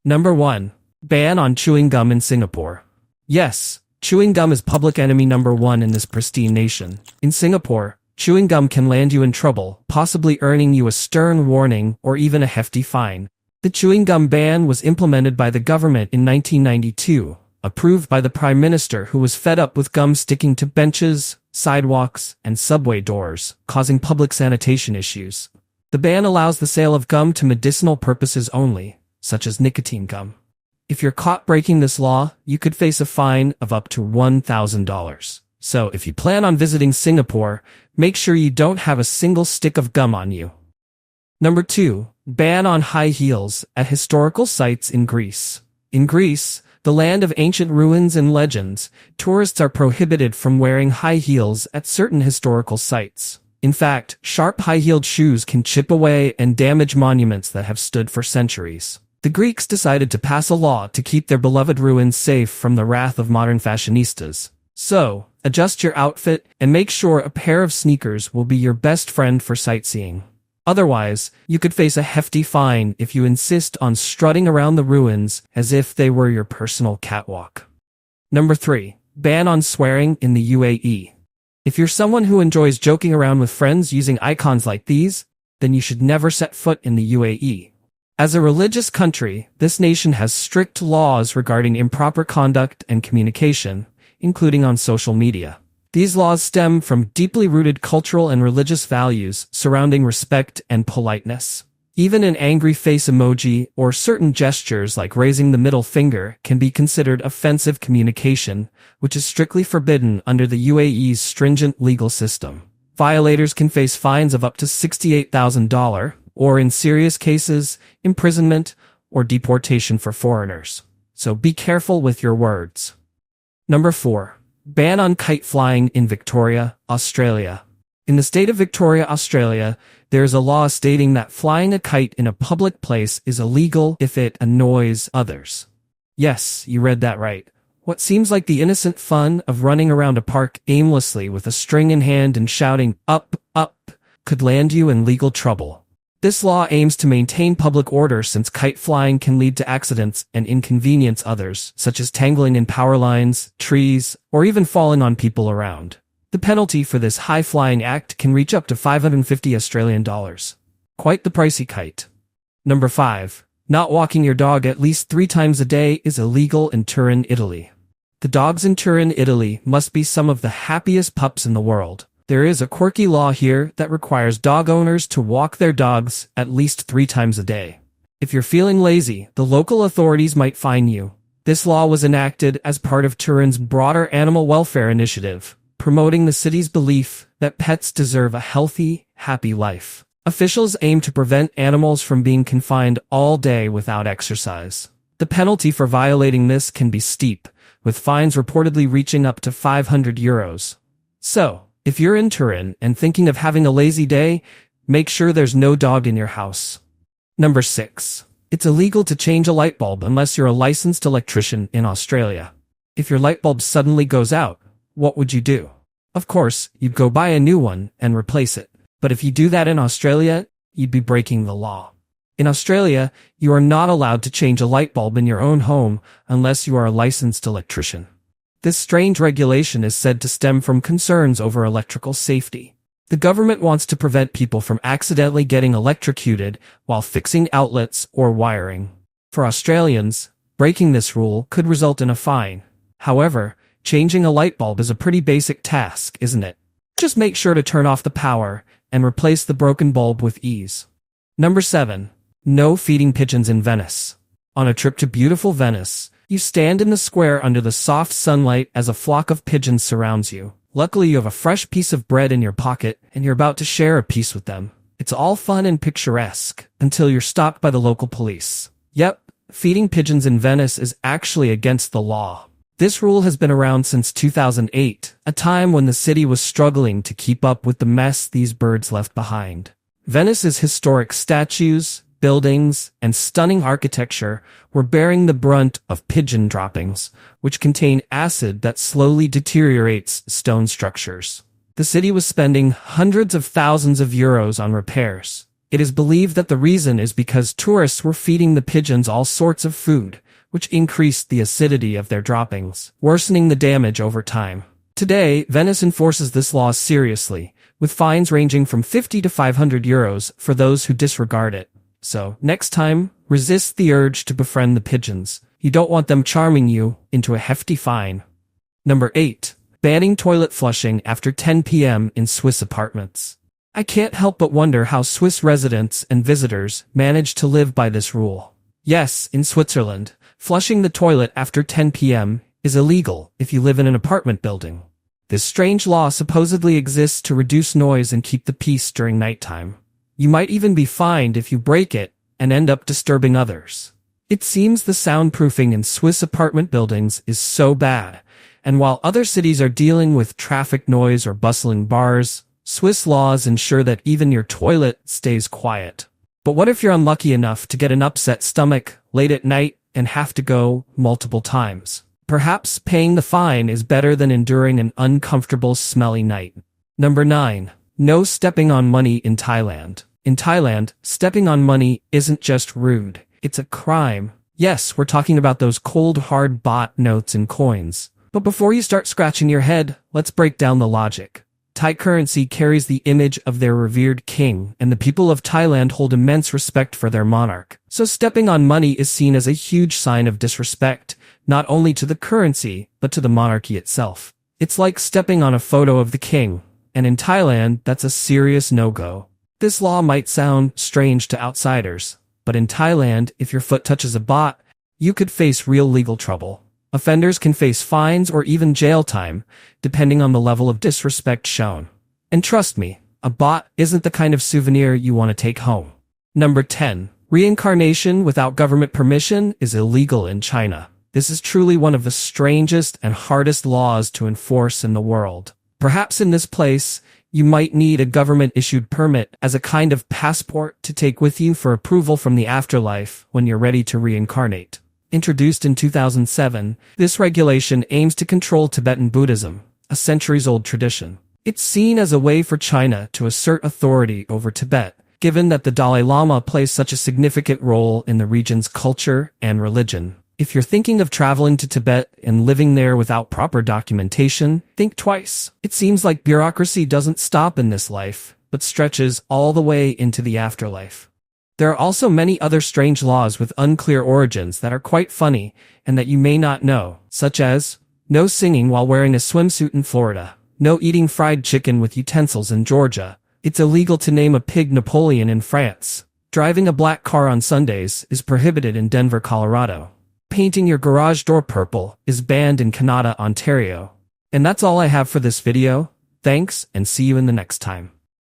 Number 1. Ban on chewing gum in Singapore. Yes, chewing gum is public enemy number 1 in this pristine nation. In Singapore, chewing gum can land you in trouble, possibly earning you a stern warning or even a hefty fine. The chewing gum ban was implemented by the government in 1992, approved by the Prime Minister, who was fed up with gum sticking to benches, sidewalks, and subway doors, causing public sanitation issues. The ban allows the sale of gum to medicinal purposes only, such as nicotine gum. If you're caught breaking this law, you could face a fine of up to $1,000. So if you plan on visiting Singapore, make sure you don't have a single stick of gum on you. Number 2. Ban on high heels at historical sites in Greece. In Greece, the land of ancient ruins and legends, tourists are prohibited from wearing high heels at certain historical sites. In fact, sharp high-heeled shoes can chip away and damage monuments that have stood for centuries. The Greeks decided to pass a law to keep their beloved ruins safe from the wrath of modern fashionistas. So, adjust your outfit and make sure a pair of sneakers will be your best friend for sightseeing. Otherwise, you could face a hefty fine if you insist on strutting around the ruins as if they were your personal catwalk. Number 3. Ban on swearing in the UAE. If you're someone who enjoys joking around with friends using icons like these, then you should never set foot in the UAE. As a religious country, this nation has strict laws regarding improper conduct and communication, including on social media. These laws stem from deeply rooted cultural and religious values surrounding respect and politeness. Even an angry face emoji or certain gestures like raising the middle finger can be considered offensive communication, which is strictly forbidden under the UAE's stringent legal system. Violators can face fines of up to $68,000, or in serious cases, imprisonment or deportation for foreigners. So be careful with your words. Number 4. Ban on kite flying in Victoria, Australia. In the state of Victoria, Australia, there is a law stating that flying a kite in a public place is illegal if it annoys others. Yes, you read that right. What seems like the innocent fun of running around a park aimlessly with a string in hand and shouting, "Up, up," could land you in legal trouble. This law aims to maintain public order since kite flying can lead to accidents and inconvenience others, such as tangling in power lines, trees, or even falling on people around. The penalty for this high-flying act can reach up to $550. Quite the pricey kite. Number 5. Not walking your dog at least 3 times a day is illegal in Turin, Italy. The dogs in Turin, Italy must be some of the happiest pups in the world. There is a quirky law here that requires dog owners to walk their dogs at least 3 times a day. If you're feeling lazy, the local authorities might fine you. This law was enacted as part of Turin's broader animal welfare initiative, promoting the city's belief that pets deserve a healthy, happy life. Officials aim to prevent animals from being confined all day without exercise. The penalty for violating this can be steep, with fines reportedly reaching up to €500. So, if you're in Turin and thinking of having a lazy day, make sure there's no dog in your house. Number 6. It's illegal to change a light bulb unless you're a licensed electrician in Australia. If your light bulb suddenly goes out, what would you do? Of course, you'd go buy a new one and replace it. But if you do that in Australia, you'd be breaking the law. In Australia, you are not allowed to change a light bulb in your own home unless you are a licensed electrician. This strange regulation is said to stem from concerns over electrical safety. The government wants to prevent people from accidentally getting electrocuted while fixing outlets or wiring. For Australians, breaking this rule could result in a fine. However, changing a light bulb is a pretty basic task, isn't it? Just make sure to turn off the power and replace the broken bulb with ease. Number 7. No feeding pigeons in Venice. On a trip to beautiful Venice, you stand in the square under the soft sunlight as a flock of pigeons surrounds you. Luckily, you have a fresh piece of bread in your pocket and you're about to share a piece with them. It's all fun and picturesque until you're stopped by the local police. Yep, feeding pigeons in Venice is actually against the law. This rule has been around since 2008, a time when the city was struggling to keep up with the mess these birds left behind. Venice's historic statues, buildings, and stunning architecture were bearing the brunt of pigeon droppings, which contain acid that slowly deteriorates stone structures. The city was spending hundreds of thousands of euros on repairs, It is believed that the reason is because tourists were feeding the pigeons all sorts of food, which increased the acidity of their droppings, worsening the damage over time. Today, Venice enforces this law seriously, with fines ranging from 50 to 500 euros for those who disregard it. So, next time, resist the urge to befriend the pigeons. You don't want them charming you into a hefty fine. Number 8. Banning toilet flushing after 10 p.m. in Swiss apartments. I can't help but wonder how Swiss residents and visitors manage to live by this rule. Yes, in Switzerland, flushing the toilet after 10 p.m. is illegal if you live in an apartment building. This strange law supposedly exists to reduce noise and keep the peace during nighttime. You might even be fined if you break it and end up disturbing others. It seems the soundproofing in Swiss apartment buildings is so bad, and while other cities are dealing with traffic noise or bustling bars, Swiss laws ensure that even your toilet stays quiet. But what if you're unlucky enough to get an upset stomach late at night and have to go multiple times? Perhaps paying the fine is better than enduring an uncomfortable, smelly night. Number 9. No stepping on money in Thailand. In Thailand, stepping on money isn't just rude, it's a crime. Yes, we're talking about those cold, hard baht notes and coins. But before you start scratching your head, let's break down the logic. Thai currency carries the image of their revered king, and the people of Thailand hold immense respect for their monarch. So stepping on money is seen as a huge sign of disrespect, not only to the currency, but to the monarchy itself. It's like stepping on a photo of the king, and in Thailand, that's a serious no-go. This law might sound strange to outsiders, but in Thailand, if your foot touches a baht, you could face real legal trouble. Offenders can face fines or even jail time, depending on the level of disrespect shown. And trust me, a baht isn't the kind of souvenir you want to take home. Number 10. Reincarnation without government permission is illegal in China. This is truly one of the strangest and hardest laws to enforce in the world. Perhaps in this place, you might need a government-issued permit as a kind of passport to take with you for approval from the afterlife when you're ready to reincarnate. Introduced in 2007, this regulation aims to control Tibetan Buddhism, a centuries-old tradition. It's seen as a way for China to assert authority over Tibet, given that the Dalai Lama plays such a significant role in the region's culture and religion. If you're thinking of traveling to Tibet and living there without proper documentation, think twice. It seems like bureaucracy doesn't stop in this life, but stretches all the way into the afterlife. There are also many other strange laws with unclear origins that are quite funny and that you may not know, such as no singing while wearing a swimsuit in Florida, no eating fried chicken with utensils in Georgia, it's illegal to name a pig Napoleon in France, driving a black car on Sundays is prohibited in Denver, Colorado. Painting your garage door purple is banned in Canada, Ontario. And that's all I have for this video. Thanks, and see you in the next time.